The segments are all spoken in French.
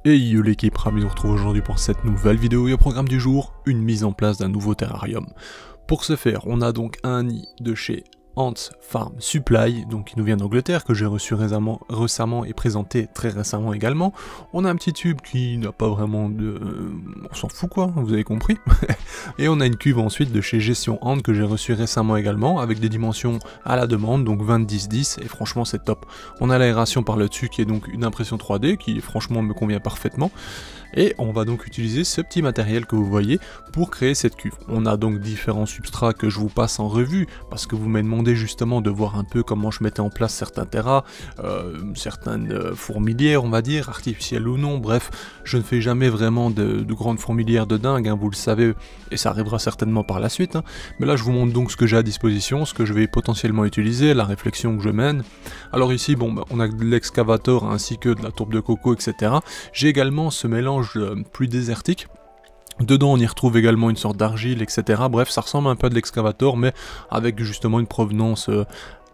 Et yo l'équipe, ravi de vous retrouver aujourd'hui pour cette nouvelle vidéo et au programme du jour, une mise en place d'un nouveau terrarium. Pour ce faire, on a donc un nid de chez Ants Farm Supply, donc qui nous vient d'Angleterre, que j'ai reçu récemment et présenté très récemment également. On a un petit tube qui n'a pas vraiment de... on s'en fout quoi, vous avez compris. Et on a une cuve ensuite de chez Gestion Ant que j'ai reçu récemment également, avec des dimensions à la demande, donc 20-10-10, et franchement c'est top. On a l'aération par le dessus qui est donc une impression 3D, qui franchement me convient parfaitement. Et on va donc utiliser ce petit matériel que vous voyez pour créer cette cuve. On a donc différents substrats que je vous passe en revue, parce que vous m'avez demandé justement de voir un peu comment je mettais en place certains terras, certaines fourmilières on va dire, artificielles ou non, bref, je ne fais jamais vraiment de grandes fourmilières de dingue, hein, vous le savez, et ça arrivera certainement par la suite, hein. Mais là je vous montre donc ce que j'ai à disposition, ce que je vais potentiellement utiliser, la réflexion que je mène. Alors ici, bon, on a de l'excavator ainsi que de la tourbe de coco, etc. J'ai également ce mélange plus désertique. Dedans on y retrouve également une sorte d'argile, etc. Bref, ça ressemble un peu à de l'excavator, mais avec justement une provenance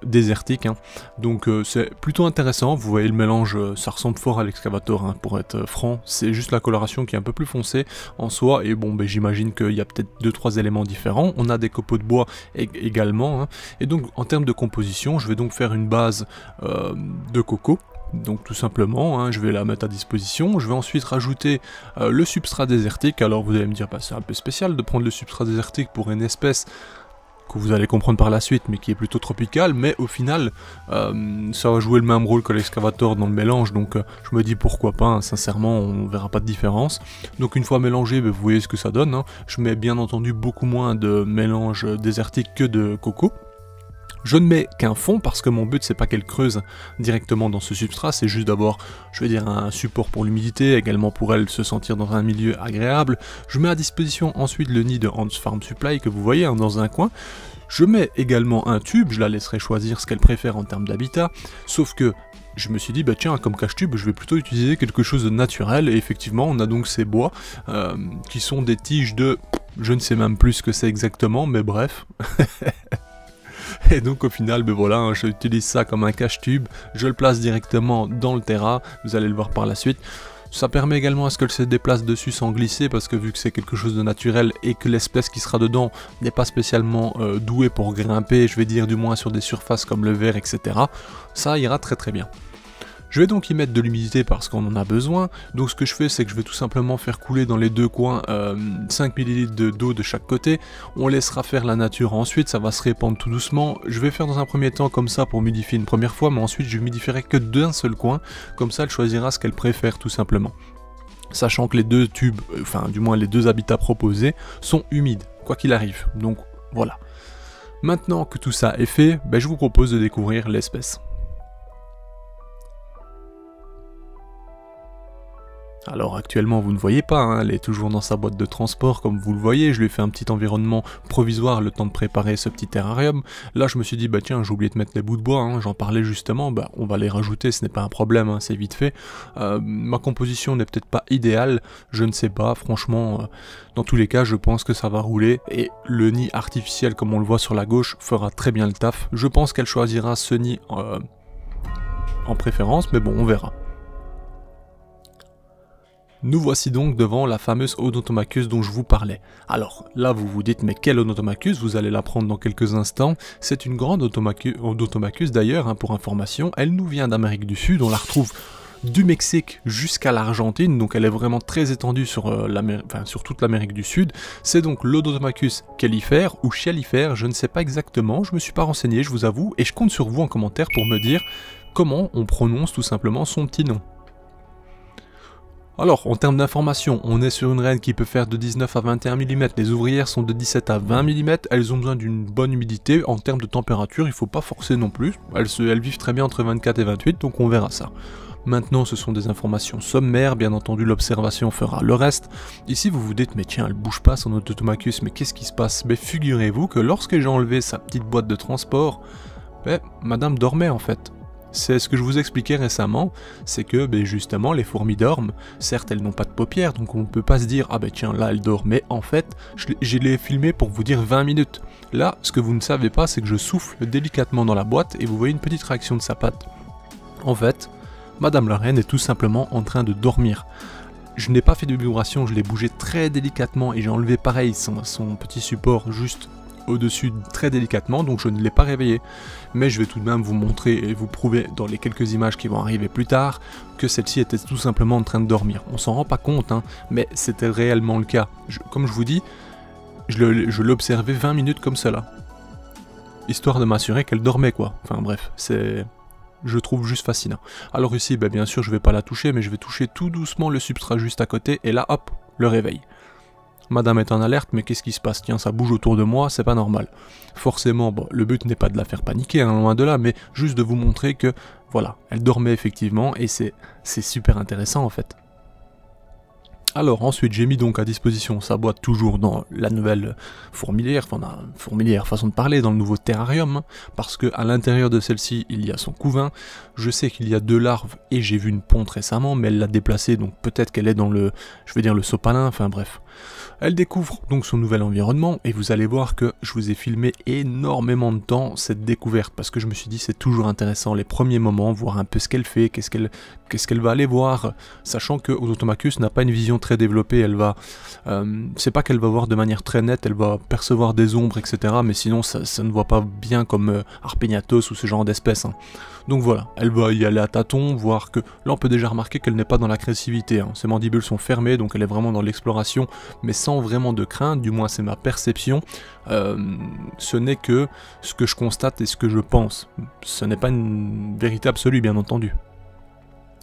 désertique, hein. Donc c'est plutôt intéressant. Vous voyez le mélange, ça ressemble fort à l'excavator, hein, pour être franc. C'est juste la coloration qui est un peu plus foncée en soi, et bon, ben, j'imagine qu'il y a peut-être 2-3 éléments différents. On a des copeaux de bois également, hein. Et donc en termes de composition, je vais donc faire une base de coco. Donc tout simplement, hein, je vais la mettre à disposition. Je vais ensuite rajouter le substrat désertique. Alors vous allez me dire, bah, c'est un peu spécial de prendre le substrat désertique pour une espèce que vous allez comprendre par la suite, mais qui est plutôt tropicale, mais au final, ça va jouer le même rôle que l'excavator dans le mélange, donc je me dis pourquoi pas, hein, sincèrement, on verra pas de différence. Donc une fois mélangé, bah, vous voyez ce que ça donne, hein. Je mets bien entendu beaucoup moins de mélange désertique que de coco. Je ne mets qu'un fond parce que mon but c'est pas qu'elle creuse directement dans ce substrat, c'est juste d'avoir, je vais dire, un support pour l'humidité, également pour elle se sentir dans un milieu agréable. Je mets à disposition ensuite le nid de Ants Farm Supply que vous voyez, hein, dans un coin. Je mets également un tube, je la laisserai choisir ce qu'elle préfère en termes d'habitat, sauf que je me suis dit, bah tiens, comme cache-tube, je vais plutôt utiliser quelque chose de naturel, et effectivement, on a donc ces bois, qui sont des tiges de... je ne sais même plus ce que c'est exactement, mais bref... Et donc au final, ben voilà, hein, j'utilise ça comme un cache-tube, je le place directement dans le terra, vous allez le voir par la suite. Ça permet également à ce qu'elle se déplace dessus sans glisser, parce que vu que c'est quelque chose de naturel et que l'espèce qui sera dedans n'est pas spécialement douée pour grimper, je vais dire du moins sur des surfaces comme le verre, etc. Ça ira très très bien. Je vais donc y mettre de l'humidité parce qu'on en a besoin, donc ce que je fais c'est que je vais tout simplement faire couler dans les deux coins 5 ml d'eau de chaque côté, on laissera faire la nature ensuite, ça va se répandre tout doucement. Je vais faire dans un premier temps comme ça pour humidifier une première fois, mais ensuite je humidifierai que d'un seul coin, comme ça elle choisira ce qu'elle préfère tout simplement. Sachant que les deux tubes, enfin du moins les deux habitats proposés, sont humides, quoi qu'il arrive, donc voilà. Maintenant que tout ça est fait, ben, je vous propose de découvrir l'espèce. Alors actuellement vous ne voyez pas, hein, elle est toujours dans sa boîte de transport comme vous le voyez, je lui ai fait un petit environnement provisoire le temps de préparer ce petit terrarium. Là je me suis dit bah tiens j'ai oublié de mettre les bouts de bois, hein, j'en parlais justement, bah on va les rajouter, ce n'est pas un problème, hein, c'est vite fait. Ma composition n'est peut-être pas idéale, je ne sais pas, franchement dans tous les cas je pense que ça va rouler et le nid artificiel comme on le voit sur la gauche fera très bien le taf. Je pense qu'elle choisira ce nid en préférence, mais bon on verra. Nous voici donc devant la fameuse Odontomachus dont je vous parlais. Alors là vous vous dites mais quelle Odontomachus, vous allez l'apprendre dans quelques instants. C'est une grande Odontomachus d'ailleurs, hein, pour information, elle nous vient d'Amérique du Sud, on la retrouve du Mexique jusqu'à l'Argentine, donc elle est vraiment très étendue sur, sur toute l'Amérique du Sud. C'est donc l'Odontomachus callifère ou chialifère, je ne sais pas exactement, je me suis pas renseigné je vous avoue, et je compte sur vous en commentaire pour me dire comment on prononce tout simplement son petit nom. Alors, en termes d'information, on est sur une reine qui peut faire de 19 à 21 mm, les ouvrières sont de 17 à 20 mm, elles ont besoin d'une bonne humidité, en termes de température, il ne faut pas forcer non plus, elles vivent très bien entre 24 et 28, donc on verra ça. Maintenant, ce sont des informations sommaires, bien entendu l'observation fera le reste. Ici, vous vous dites, mais tiens, elle bouge pas son Odontomachus, mais qu'est-ce qui se passe? Mais figurez-vous que lorsque j'ai enlevé sa petite boîte de transport, madame dormait en fait. C'est ce que je vous expliquais récemment, c'est que justement les fourmis dorment, certes elles n'ont pas de paupières, donc on ne peut pas se dire ah tiens là elle dort, mais en fait je l'ai filmé pour vous dire 20 minutes. Là ce que vous ne savez pas c'est que je souffle délicatement dans la boîte et vous voyez une petite réaction de sa patte. En fait, Madame la Reine est tout simplement en train de dormir. Je n'ai pas fait de vibration, je l'ai bougé très délicatement et j'ai enlevé pareil son petit support juste au-dessus très délicatement, donc je ne l'ai pas réveillé. Mais je vais tout de même vous montrer et vous prouver dans les quelques images qui vont arriver plus tard que celle-ci était tout simplement en train de dormir. On s'en rend pas compte, hein, mais c'était réellement le cas. Comme je vous dis, je l'observais 20 minutes comme cela. Histoire de m'assurer qu'elle dormait quoi. Enfin bref, je trouve juste fascinant. Alors ici, bien sûr, je vais pas la toucher, mais je vais toucher tout doucement le substrat juste à côté, et là, hop, le réveil. Madame est en alerte, mais qu'est-ce qui se passe? Tiens, ça bouge autour de moi, c'est pas normal. Forcément, le but n'est pas de la faire paniquer, hein, loin de là, mais juste de vous montrer que, voilà, elle dormait effectivement, et c'est super intéressant en fait. Alors ensuite j'ai mis donc à disposition sa boîte toujours dans la nouvelle fourmilière, façon de parler, dans le nouveau terrarium, hein, parce que à l'intérieur de celle-ci il y a son couvain. Je sais qu'il y a 2 larves et j'ai vu une ponte récemment, mais elle l'a déplacée, donc peut-être qu'elle est dans le, le sopalin, enfin bref. Elle découvre donc son nouvel environnement et vous allez voir que je vous ai filmé énormément de temps cette découverte parce que je me suis dit c'est toujours intéressant les premiers moments, voir un peu ce qu'elle fait, qu'est-ce qu'elle va aller voir, sachant que Odotomachus n'a pas une vision très développée, elle va, c'est pas qu'elle va voir de manière très nette, elle va percevoir des ombres etc, mais sinon ça ne voit pas bien comme Harpegnathos ou ce genre d'espèces. Hein. Donc voilà, elle va y aller à tâtons, voir que là on peut déjà remarquer qu'elle n'est pas dans l'agressivité, hein. Ses mandibules sont fermées donc elle est vraiment dans l'exploration, mais sans vraiment de crainte, du moins c'est ma perception, ce n'est que ce que je constate et ce que je pense, ce n'est pas une vérité absolue bien entendu.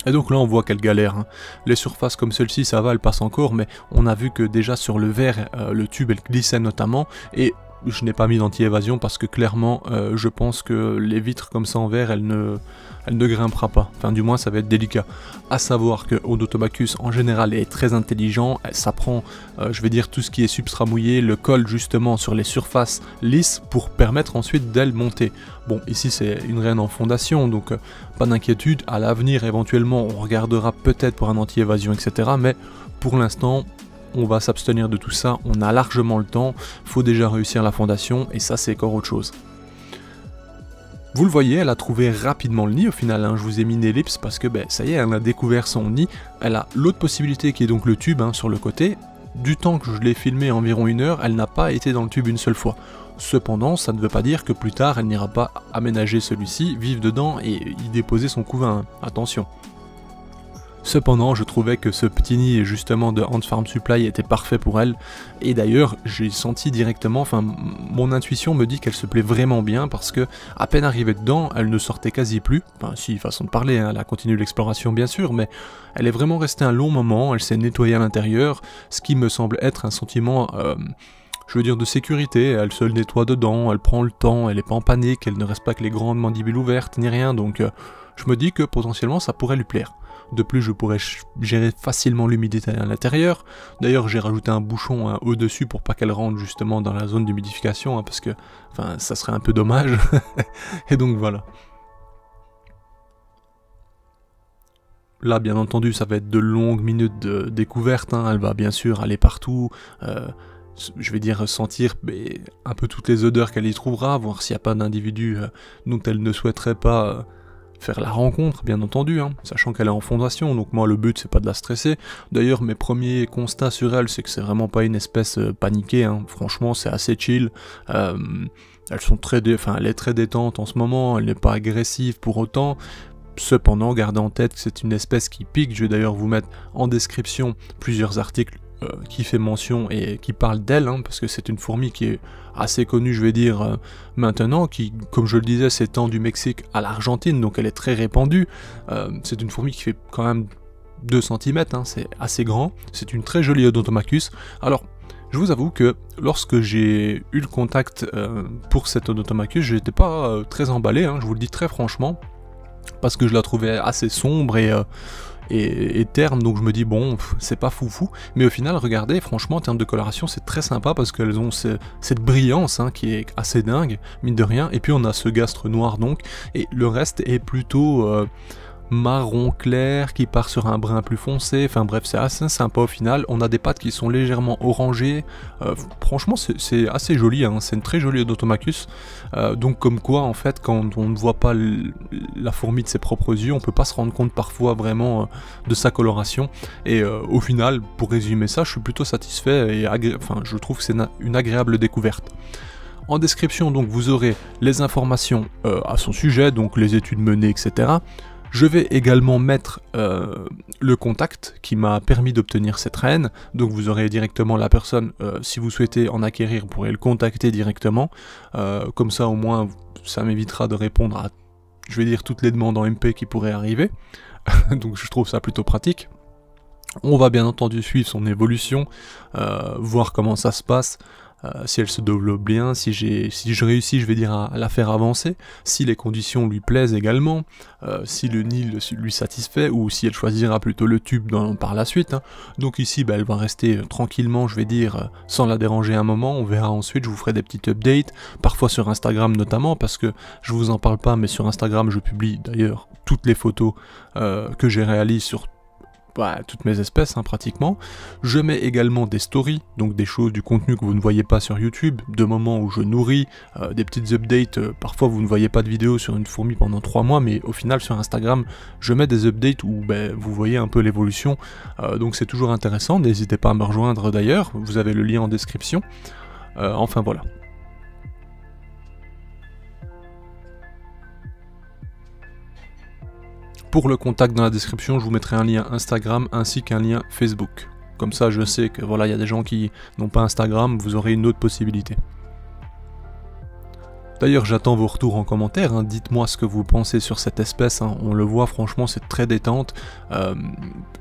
Et donc là on voit qu'elle galère, hein. Les surfaces comme celle-ci ça va, elle passe encore, mais on a vu que déjà sur le verre, le tube elle glissait notamment, et je n'ai pas mis d'anti-évasion parce que clairement je pense que les vitres comme ça en verre elle ne grimpera pas, enfin du moins ça va être délicat. À savoir que Odotomachus en général est très intelligent, ça prend je vais dire tout ce qui est substrat mouillé, le colle justement sur les surfaces lisses pour permettre ensuite d'elle monter. Bon ici c'est une reine en fondation donc pas d'inquiétude, à l'avenir éventuellement on regardera peut-être pour un anti-évasion etc, mais pour l'instant on va s'abstenir de tout ça, on a largement le temps, faut déjà réussir la fondation et ça c'est encore autre chose. Vous le voyez, elle a trouvé rapidement le nid au final, hein. Je vous ai mis une ellipse parce que ça y est, elle a découvert son nid, elle a l'autre possibilité qui est donc le tube sur le côté. Du temps que je l'ai filmé environ 1 heure, elle n'a pas été dans le tube une seule fois. Cependant, ça ne veut pas dire que plus tard elle n'ira pas aménager celui-ci, vivre dedans et y déposer son couvain, hein. Attention. Cependant, je trouvais que ce petit nid justement de Ant Farm Supply était parfait pour elle, et d'ailleurs j'ai senti directement, enfin mon intuition me dit qu'elle se plaît vraiment bien parce que à peine arrivée dedans, elle ne sortait quasi plus, enfin si, façon de parler, hein, elle a continué l'exploration bien sûr, mais elle est vraiment restée un long moment, elle s'est nettoyée à l'intérieur, ce qui me semble être un sentiment je veux dire de sécurité, elle se nettoie dedans, elle prend le temps, elle n'est pas en panique, elle ne reste pas avec les grandes mandibules ouvertes ni rien, donc je me dis que potentiellement ça pourrait lui plaire. De plus, je pourrais gérer facilement l'humidité à l'intérieur. D'ailleurs, j'ai rajouté un bouchon au-dessus pour pas qu'elle rentre justement dans la zone d'humidification, parce que ça serait un peu dommage. Et donc voilà. Là, bien entendu, ça va être de longues minutes de découverte. Hein. Elle va bien sûr aller partout. Je vais dire sentir un peu toutes les odeurs qu'elle y trouvera, voir s'il n'y a pas d'individu dont elle ne souhaiterait pas faire la rencontre, bien entendu, hein, sachant qu'elle est en fondation, donc moi le but c'est pas de la stresser. D'ailleurs mes premiers constats sur elle, c'est que c'est vraiment pas une espèce paniquée, hein. Franchement c'est assez chill, elle est très détente en ce moment, elle n'est pas agressive pour autant. Cependant, gardez en tête que c'est une espèce qui pique, je vais d'ailleurs vous mettre en description plusieurs articles qui fait mention et qui parle d'elle, hein, parce que c'est une fourmi qui est assez connue, je vais dire, maintenant, qui, comme je le disais, s'étend du Mexique à l'Argentine, donc elle est très répandue. C'est une fourmi qui fait quand même 2 cm, hein, c'est assez grand, c'est une très jolie Odotomachus. Alors, je vous avoue que lorsque j'ai eu le contact pour cette Odotomachus, j'étais pas très emballé, hein, je vous le dis très franchement, parce que je la trouvais assez sombre et terne, donc je me dis bon, c'est pas foufou, mais au final, regardez, franchement, en termes de coloration, c'est très sympa parce qu'elles ont cette brillance hein, qui est assez dingue, mine de rien, et puis on a ce gastre noir donc, et le reste est plutôt marron clair qui part sur un brun plus foncé, enfin bref c'est assez sympa au final. On a des pattes qui sont légèrement orangées, franchement c'est assez joli, hein. C'est une très jolie Odotomachus, donc comme quoi en fait quand on ne voit pas la fourmi de ses propres yeux, on peut pas se rendre compte parfois vraiment de sa coloration, et au final pour résumer ça je suis plutôt satisfait et enfin je trouve que c'est une agréable découverte. En description donc vous aurez les informations à son sujet, donc les études menées etc. Je vais également mettre le contact qui m'a permis d'obtenir cette reine, donc vous aurez directement la personne, si vous souhaitez en acquérir, vous pourrez le contacter directement, comme ça au moins ça m'évitera de répondre à, je vais dire, toutes les demandes en MP qui pourraient arriver, donc je trouve ça plutôt pratique. On va bien entendu suivre son évolution, voir comment ça se passe, si elle se développe bien, si je réussis, je vais dire, à la faire avancer, si les conditions lui plaisent également, si le nid lui satisfait, ou si elle choisira plutôt le tube par la suite. Hein. Donc ici, elle va rester tranquillement, je vais dire, sans la déranger un moment, on verra ensuite, je vous ferai des petites updates, parfois sur Instagram notamment, parce que je vous en parle pas, mais sur Instagram, je publie d'ailleurs toutes les photos que j'ai réalisées sur toutes mes espèces hein, pratiquement. Je mets également des stories, donc des choses, du contenu que vous ne voyez pas sur YouTube, de moments où je nourris, des petites updates, parfois vous ne voyez pas de vidéo sur une fourmi pendant 3 mois, mais au final sur Instagram je mets des updates où vous voyez un peu l'évolution, donc c'est toujours intéressant, n'hésitez pas à me rejoindre d'ailleurs, vous avez le lien en description, enfin voilà. Pour le contact dans la description, je vous mettrai un lien Instagram ainsi qu'un lien Facebook. Comme ça, je sais que voilà, il y a des gens qui n'ont pas Instagram, vous aurez une autre possibilité. D'ailleurs, j'attends vos retours en commentaire, hein. Dites-moi ce que vous pensez sur cette espèce, hein. On le voit, franchement, c'est très détente.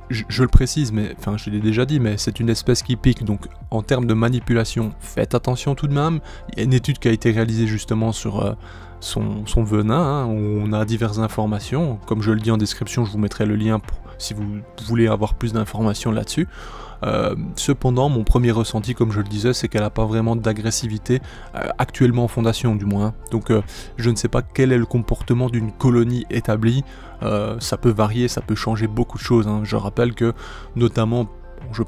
Je le précise, mais enfin, je l'ai déjà dit, mais c'est une espèce qui pique, donc en termes de manipulation, faites attention tout de même. Il y a une étude qui a été réalisée justement sur son venin, hein, où on a diverses informations. Comme je le dis en description, je vous mettrai le lien si vous voulez avoir plus d'informations là-dessus. Cependant, mon premier ressenti, comme je le disais, c'est qu'elle n'a pas vraiment d'agressivité, actuellement en fondation du moins. Donc je ne sais pas quel est le comportement d'une colonie établie, ça peut varier, ça peut changer beaucoup de choses. Hein. Je rappelle que, notamment, je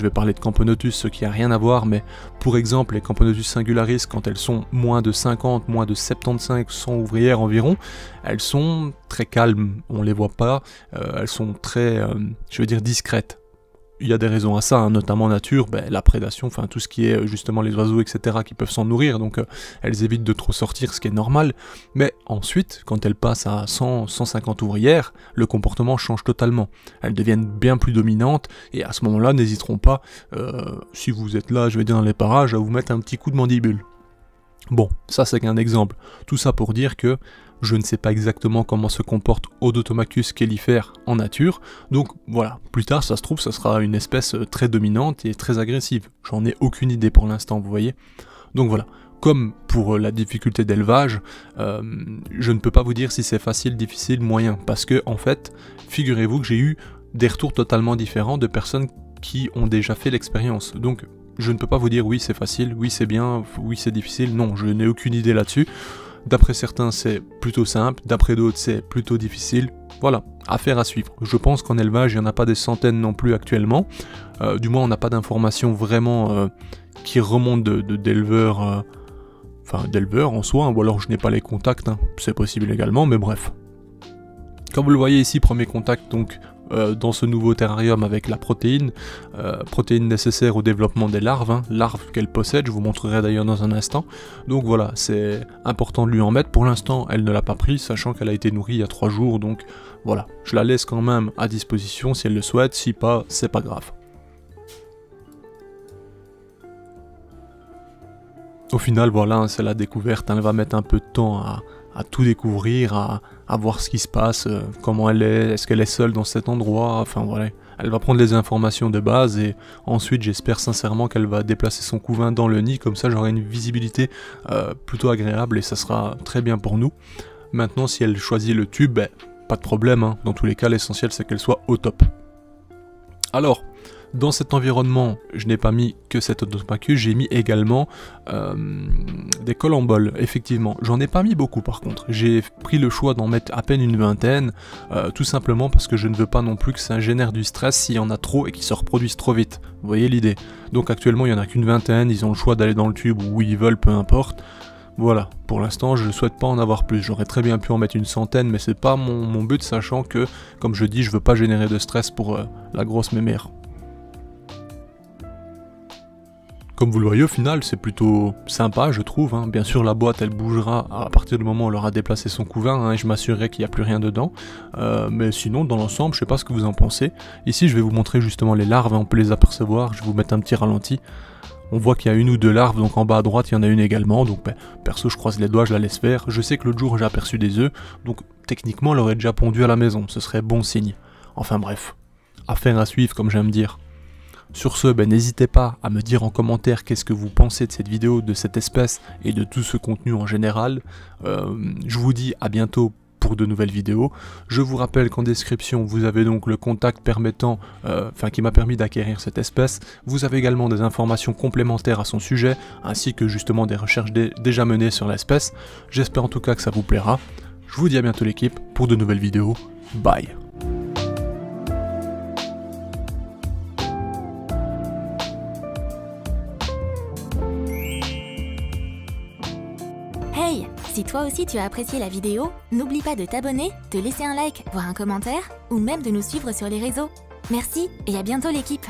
vais parler de Camponotus, ce qui n'a rien à voir, mais pour exemple, les Camponotus singularis, quand elles sont moins de 50, moins de 75, 100 ouvrières environ, elles sont très calmes, on les voit pas, elles sont très, je veux dire, discrètes. Il y a des raisons à ça, hein, notamment en nature, la prédation, enfin tout ce qui est justement les oiseaux, etc., qui peuvent s'en nourrir, donc elles évitent de trop sortir, ce qui est normal. Mais ensuite, quand elles passent à 100, 150 ouvrières, le comportement change totalement. Elles deviennent bien plus dominantes, et à ce moment-là, n'hésiteront pas, si vous êtes là, je vais dire dans les parages, à vous mettre un petit coup de mandibule. Bon, ça c'est qu'un exemple. Tout ça pour dire que je ne sais pas exactement comment se comporte Odotomachus quelifère en nature, donc voilà, plus tard ça se trouve ça sera une espèce très dominante et très agressive, j'en ai aucune idée pour l'instant, vous voyez. Donc voilà, comme pour la difficulté d'élevage, je ne peux pas vous dire si c'est facile, difficile, moyen, parce que en fait, figurez-vous que j'ai eu des retours totalement différents de personnes qui ont déjà fait l'expérience, donc je ne peux pas vous dire oui c'est facile, oui c'est bien, oui c'est difficile, non, je n'ai aucune idée là-dessus. D'après certains c'est plutôt simple, d'après d'autres c'est plutôt difficile, voilà, affaire à suivre. Je pense qu'en élevage il n'y en a pas des centaines non plus actuellement, du moins on n'a pas d'informations vraiment qui remontent d'éleveurs, enfin d'éleveurs en soi, hein, ou alors je n'ai pas les contacts, hein, c'est possible également, mais bref. Comme vous le voyez ici, premier contact donc dans ce nouveau terrarium avec la protéine nécessaire au développement des larves, hein, larves qu'elle possède, je vous montrerai d'ailleurs dans un instant. Donc voilà, c'est important de lui en mettre. Pour l'instant, elle ne l'a pas pris, sachant qu'elle a été nourrie il y a 3 jours, donc voilà, je la laisse quand même à disposition si elle le souhaite, si pas, c'est pas grave. Au final, voilà, c'est la découverte, elle va mettre un peu de temps à tout découvrir, à voir ce qui se passe, comment elle est-ce qu'elle est seule dans cet endroit, enfin voilà. Elle va prendre les informations de base et ensuite j'espère sincèrement qu'elle va déplacer son couvain dans le nid, comme ça j'aurai une visibilité plutôt agréable et ça sera très bien pour nous. Maintenant si elle choisit le tube, pas de problème, hein. Dans tous les cas l'essentiel c'est qu'elle soit au top. Alors, dans cet environnement, je n'ai pas mis que cette automaqueuse, j'ai mis également des colles en bol, effectivement. J'en ai pas mis beaucoup par contre, j'ai pris le choix d'en mettre à peine une vingtaine, tout simplement parce que je ne veux pas non plus que ça génère du stress s'il y en a trop et qu'ils se reproduisent trop vite. Vous voyez l'idée? Donc actuellement il n'y en a qu'une vingtaine, ils ont le choix d'aller dans le tube ou où ils veulent, peu importe. Voilà, pour l'instant je ne souhaite pas en avoir plus, j'aurais très bien pu en mettre une centaine, mais c'est pas mon but, sachant que, comme je dis, je veux pas générer de stress pour la grosse mémère. Comme vous le voyez, au final, c'est plutôt sympa, je trouve, hein. Bien sûr, la boîte, elle bougera à partir du moment où elle aura déplacé son couvain, hein, et je m'assurerai qu'il n'y a plus rien dedans. Mais sinon, dans l'ensemble, je sais pas ce que vous en pensez. Ici, je vais vous montrer justement les larves, hein, on peut les apercevoir, je vais vous mettre un petit ralenti. On voit qu'il y a une ou deux larves, donc en bas à droite, il y en a une également, donc perso, je croise les doigts, je la laisse faire. Je sais que l'autre jour, j'ai aperçu des œufs, donc techniquement, elle aurait déjà pondu à la maison, ce serait bon signe. Enfin bref, affaire à suivre, comme j'aime dire. Sur ce, n'hésitez pas à me dire en commentaire qu'est-ce que vous pensez de cette vidéo, de cette espèce et de tout ce contenu en général. Je vous dis à bientôt pour de nouvelles vidéos. Je vous rappelle qu'en description vous avez donc le contact permettant, qui m'a permis d'acquérir cette espèce. Vous avez également des informations complémentaires à son sujet, ainsi que justement des recherches déjà menées sur l'espèce. J'espère en tout cas que ça vous plaira. Je vous dis à bientôt l'équipe pour de nouvelles vidéos. Bye. Hey, si toi aussi tu as apprécié la vidéo, n'oublie pas de t'abonner, de laisser un like, voire un commentaire, ou même de nous suivre sur les réseaux. Merci et à bientôt l'équipe!